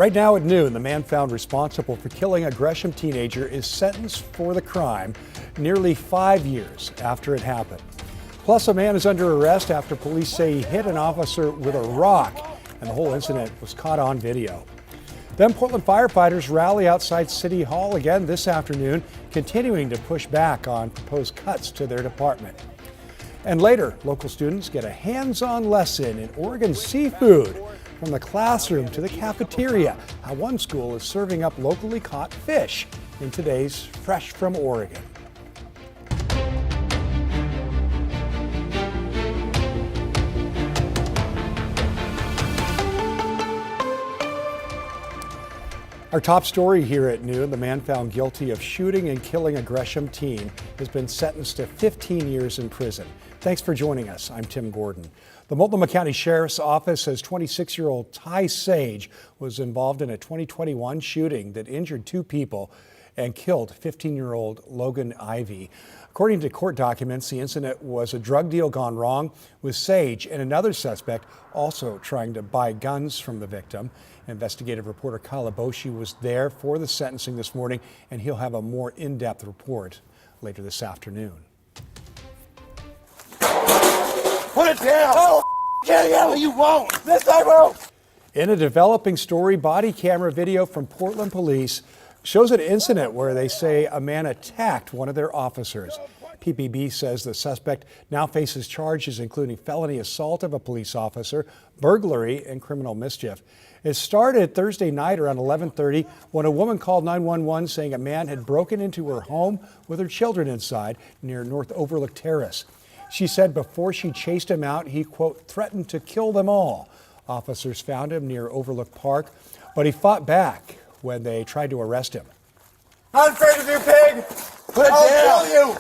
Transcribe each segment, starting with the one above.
Right now at noon, the man found responsible for killing a Gresham teenager is sentenced for the crime nearly 5 years after it happened. Plus, a man is under arrest after police say he hit an officer with a rock, and the whole incident was caught on video. Then Portland firefighters rally outside City Hall again this afternoon, continuing to push back on proposed cuts to their department. And later, local students get a hands-on lesson in Oregon seafood, from the classroom to the cafeteria, how one school is serving up locally caught fish in today's Fresh from Oregon. Our top story here at noon, the man found guilty of shooting and killing a Gresham teen has been sentenced to 15 years in prison. Thanks for joining us. I'm Tim Gordon. The Multnomah County Sheriff's Office says 26-year-old Ty Sage was involved in a 2021 shooting that injured 2 people and killed 15-year-old Logan Ivy. According to court documents, the incident was a drug deal gone wrong, with Sage and another suspect also trying to buy guns from the victim. Investigative reporter Kyle Boshi was there for the sentencing this morning, and he'll have a more in-depth report later this afternoon. Put it down! Oh, yeah, you won't! This I won't! In a developing story, body camera video from Portland police shows an incident where they say a man attacked one of their officers. PPB says the suspect now faces charges including felony assault of a police officer, burglary, and criminal mischief. It started Thursday night around 11:30 when a woman called 911 saying a man had broken into her home with her children inside near North Overlook Terrace. She said before she chased him out, he, quote, threatened to kill them all. Officers found him near Overlook Park, but he fought back when they tried to arrest him. I'm afraid of you, pig! Put it down! I'll kill you!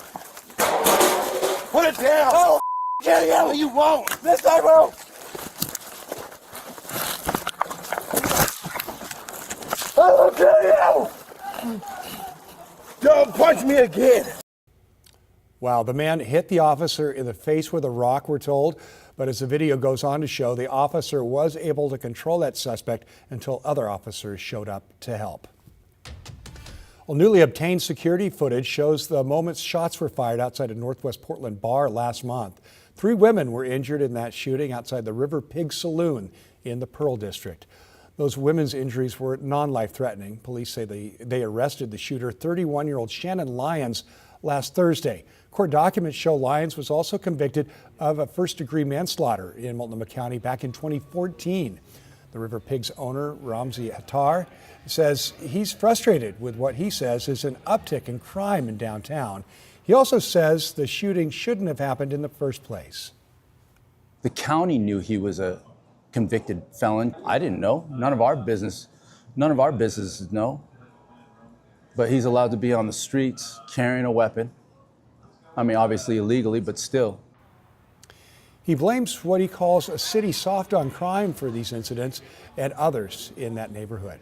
Put it down! Oh, yeah, you won't! This I won't! I'll kill you! Don't punch me again! Wow, the man hit the officer in the face with a rock, we're told. But as the video goes on to show, the officer was able to control that suspect until other officers showed up to help. Well, newly obtained security footage shows the moments shots were fired outside a Northwest Portland bar last month. 3 women were injured in that shooting outside the River Pig Saloon in the Pearl District. Those women's injuries were non-life-threatening. Police say they arrested the shooter, 31-year-old Shannon Lyons, last Thursday. Court documents show Lyons was also convicted of a first-degree manslaughter in Multnomah County back in 2014. The River Pigs owner, Ramzi Hattar, says he's frustrated with what he says is an uptick in crime in downtown. He also says the shooting shouldn't have happened in the first place. The county knew he was a convicted felon. I didn't know. None of our businesses know. But he's allowed to be on the streets carrying a weapon. I mean, obviously illegally, but still. He blames what he calls a city soft on crime for these incidents and others in that neighborhood.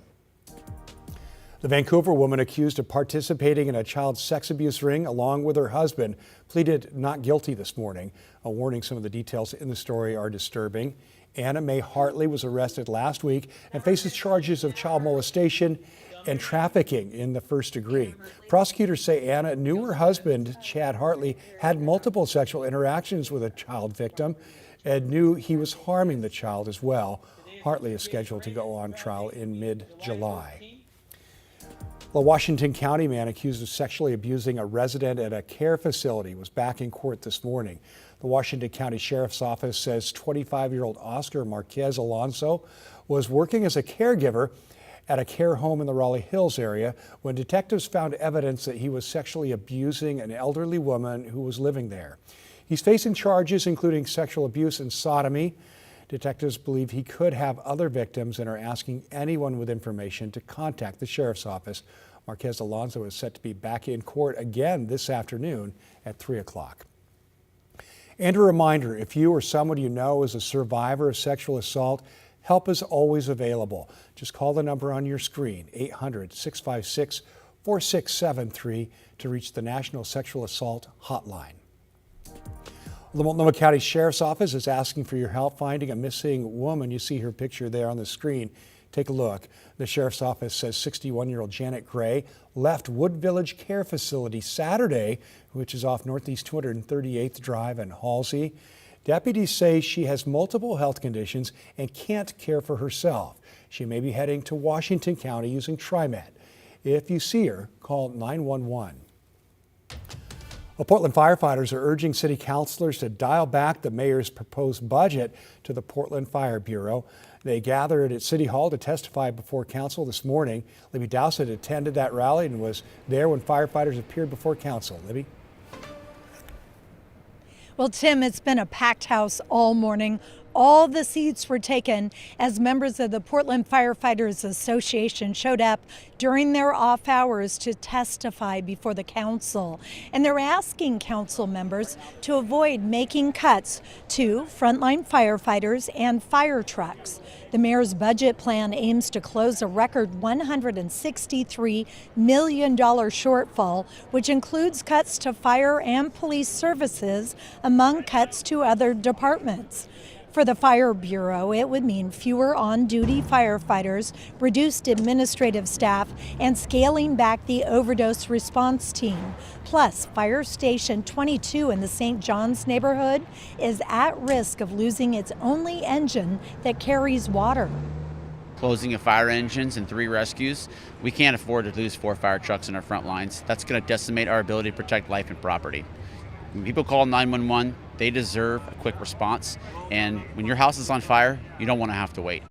The Vancouver woman accused of participating in a child sex abuse ring along with her husband pleaded not guilty this morning. A warning, some of the details in the story are disturbing. Anna Mae Hartley was arrested last week and faces charges of child molestation and trafficking in the first degree. Prosecutors say Anna knew her husband, Chad Hartley, had multiple sexual interactions with a child victim and knew he was harming the child as well. Hartley is scheduled to go on trial in mid-July. The Washington County man accused of sexually abusing a resident at a care facility was back in court this morning. The Washington County Sheriff's Office says 25-year-old Oscar Marquez Alonso was working as a caregiver at a care home in the Raleigh Hills area when detectives found evidence that he was sexually abusing an elderly woman who was living there. He's facing charges including sexual abuse and sodomy. Detectives believe he could have other victims and are asking anyone with information to contact the sheriff's office. Marquez Alonso is set to be back in court again this afternoon at 3 o'clock. And a reminder, if you or someone you know is a survivor of sexual assault, help is always available. Just call the number on your screen, 800-656-4673, to reach the National Sexual Assault Hotline. The Multnomah County Sheriff's Office is asking for your help finding a missing woman. You see her picture there on the screen. Take a look. The sheriff's office says 61-year-old Janet Gray left Wood Village Care Facility Saturday, which is off Northeast 238th Drive in Halsey. Deputies say she has multiple health conditions and can't care for herself. She may be heading to Washington County using TriMed. If you see her, call 911. Well, Portland firefighters are urging city councilors to dial back the mayor's proposed budget to the Portland Fire Bureau. They gathered at City Hall to testify before council this morning. Libby Dowsett attended that rally and was there when firefighters appeared before council. Libby? Well, Tim, it's been a packed house all morning. All the seats were taken as members of the Portland Firefighters Association showed up during their off hours to testify before the council. And they're asking council members to avoid making cuts to frontline firefighters and fire trucks. The mayor's budget plan aims to close a record $163 million shortfall, which includes cuts to fire and police services, among cuts to other departments. For the Fire Bureau, it would mean fewer on-duty firefighters, reduced administrative staff, and scaling back the overdose response team. Plus, Fire Station 22 in the St. John's neighborhood is at risk of losing its only engine that carries water. Closing of fire engines and 3 rescues, we can't afford to lose 4 fire trucks in our front lines. That's going to decimate our ability to protect life and property. When people call 911, they deserve a quick response. And when your house is on fire, you don't want to have to wait.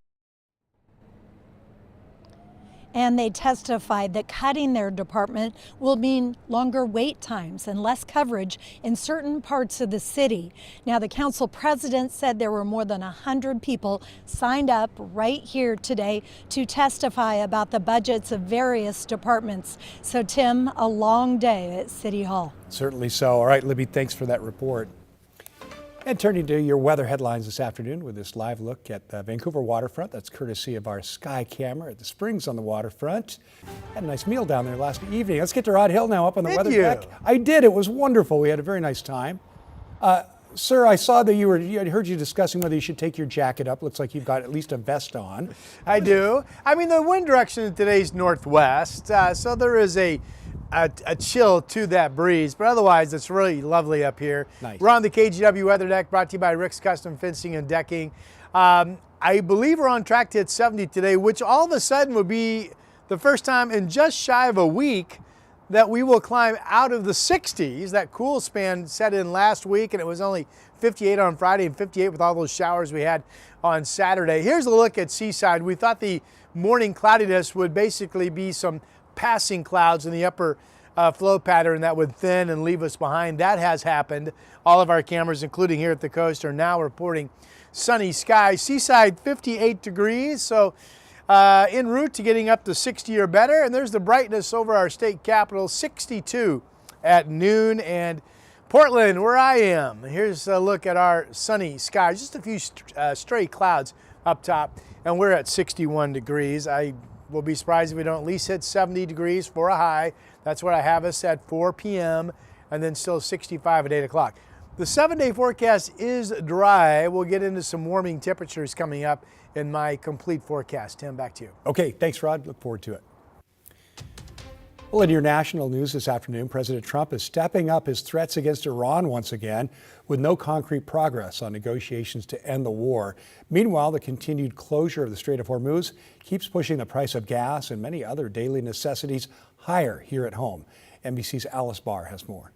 And they testified that cutting their department will mean longer wait times and less coverage in certain parts of the city. Now, the council president said there were more than 100 people signed up right here today to testify about the budgets of various departments. So, Tim, a long day at City Hall. Certainly so. All right, Libby, thanks for that report. And turning to your weather headlines this afternoon with this live look at the Vancouver waterfront. That's courtesy of our sky camera at the Springs on the waterfront. Had a nice meal down there last evening. Let's get to Rod Hill now up on the weather deck. I did. It was wonderful. We had a very nice time. Sir, I saw that I heard you discussing whether you should take your jacket up. Looks like you've got at least a vest on. I do. I mean, the wind direction today is northwest, so there is a chill to that breeze, but otherwise it's really lovely up here. Nice. We're on the KGW weather deck, brought to you by Rick's Custom Fencing and Decking. I believe we're on track to hit 70 today, which all of a sudden would be the first time in just shy of a week that we will climb out of the 60s. That cool span set in last week, and it was only 58 on Friday and 58 with all those showers we had on Saturday. Here's a look at Seaside. We thought the morning cloudiness would basically be some passing clouds in the upper flow pattern that would thin and leave us behind. That has happened. All of our cameras, including here at the coast, are now reporting sunny skies. Seaside 58 degrees, so en route to getting up to 60 or better. And there's the brightness over our state capital, 62 at noon. And Portland, where I am, here's a look at our sunny skies. Just a few stray clouds up top, and we're at 61 degrees. I will be surprised if we don't at least hit 70 degrees for a high. That's what I have us at 4 p.m. and then still 65 at 8 o'clock. The 7-day forecast is dry. We'll get into some warming temperatures coming up in my complete forecast. Tim, back to you. Okay, thanks, Rod. Look forward to it. Well, in your national news this afternoon, President Trump is stepping up his threats against Iran once again, with no concrete progress on negotiations to end the war. Meanwhile, the continued closure of the Strait of Hormuz keeps pushing the price of gas and many other daily necessities higher here at home. NBC's Alice Barr has more.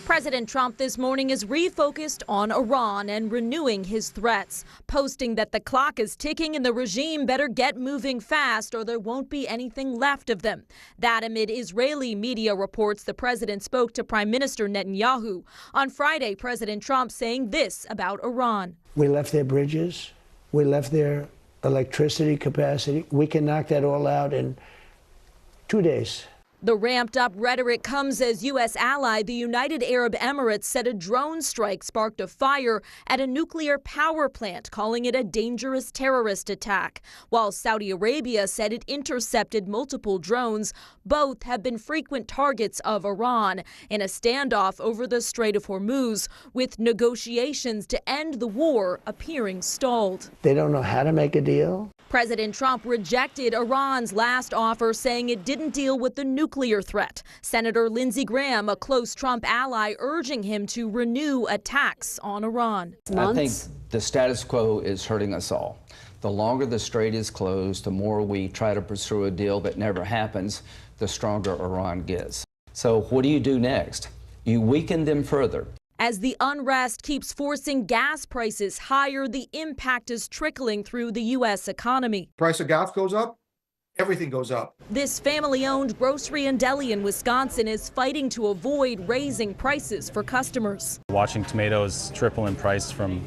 President Trump this morning is refocused on Iran and renewing his threats, posting that the clock is ticking and the regime better get moving fast or there won't be anything left of them. That amid Israeli media reports the president spoke to Prime Minister Netanyahu. On Friday, President Trump saying this about Iran. We left their bridges. We left their electricity capacity. We can knock that all out in 2 days. The ramped-up rhetoric comes as U.S. ally the United Arab Emirates said a drone strike sparked a fire at a nuclear power plant, calling it a dangerous terrorist attack, while Saudi Arabia said it intercepted multiple drones. Both have been frequent targets of Iran in a standoff over the Strait of Hormuz, with negotiations to end the war appearing stalled. They don't know how to make a deal. President Trump rejected Iran's last offer, saying it didn't deal with the nuclear threat. Senator Lindsey Graham, a close Trump ally, urging him to renew attacks on Iran. I think the status quo is hurting us all. The longer the strait is closed, the more we try to pursue a deal that never happens, the stronger Iran gets. So what do you do next? You weaken them further. As the unrest keeps forcing gas prices higher, the impact is trickling through the U.S. economy. Price of gas goes up, everything goes up. This family-owned grocery and deli in Wisconsin is fighting to avoid raising prices for customers. Watching tomatoes triple in price from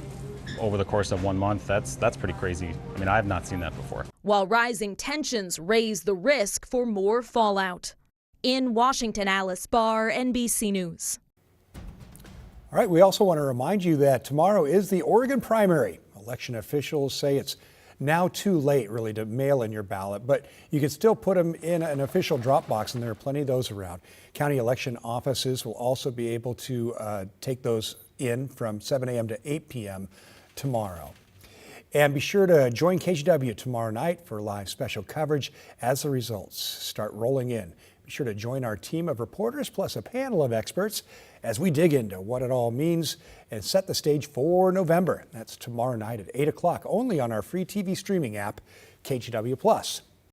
over the course of 1 month, that's pretty crazy. I mean, I have not seen that before. While rising tensions raise the risk for more fallout. In Washington, Alice Barr, NBC News. All right, we also want to remind you that tomorrow is the Oregon primary. Election officials say it's now too late, really, to mail in your ballot, but you can still put them in an official drop box, and there are plenty of those around. County election offices will also be able to take those in from 7 a.m. to 8 p.m. tomorrow. And be sure to join KGW tomorrow night for live special coverage as the results start rolling in. Be sure to join our team of reporters plus a panel of experts as we dig into what it all means and set the stage for November. That's tomorrow night at 8 o'clock, only on our free TV streaming app, KGW Plus.